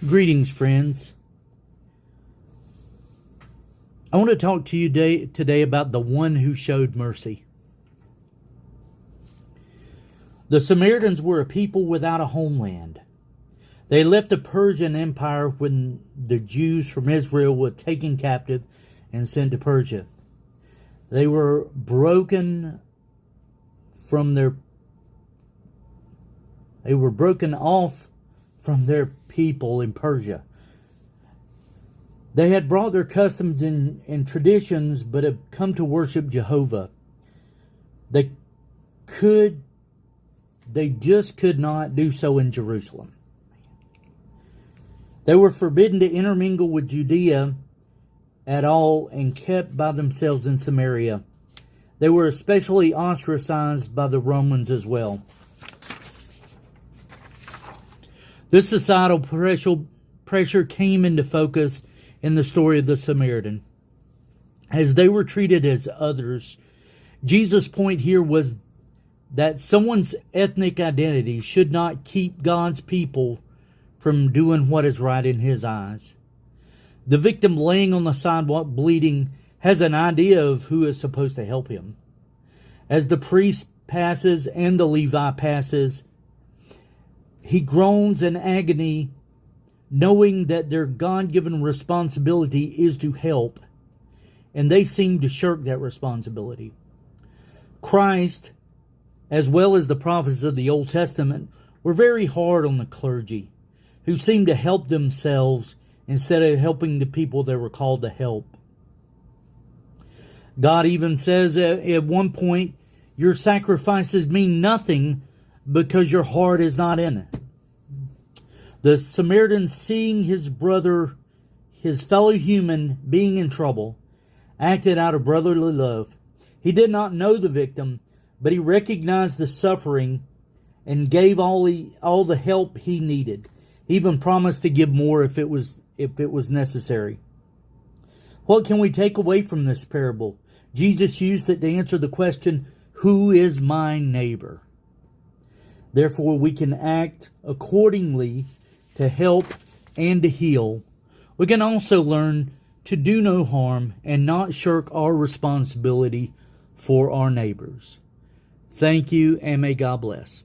Greetings, friends. I want to talk to you today about the one who showed mercy. The Samaritans were a people without a homeland. They left the Persian Empire when the Jews from Israel were taken captive and sent to Persia. They were broken off from their people in Persia. They had brought their customs and traditions, but had come to worship Jehovah. They just could not do so in Jerusalem. They were forbidden to intermingle with Judea at all and kept by themselves in Samaria. They were especially ostracized by the Romans as well. This societal pressure came into focus in the story of the Samaritan. As they were treated as others, Jesus' point here was that someone's ethnic identity should not keep God's people from doing what is right in His eyes. The victim laying on the sidewalk bleeding has an idea of who is supposed to help him. As the priest passes and the Levite passes, he groans in agony, knowing that their God-given responsibility is to help, and they seem to shirk that responsibility. Christ, as well as the prophets of the Old Testament, were very hard on the clergy, who seemed to help themselves instead of helping the people they were called to help. God even says at one point, your sacrifices mean nothing because your heart is not in it. The Samaritan, seeing his brother, his fellow human, being in trouble, acted out of brotherly love. He did not know the victim, but he recognized the suffering and gave all the help he needed. He even promised to give more if it was necessary. What can we take away from this parable? Jesus used it to answer the question, who is my neighbor? Therefore, we can act accordingly to help and to heal. We can also learn to do no harm and not shirk our responsibility for our neighbors. Thank you, and may God bless.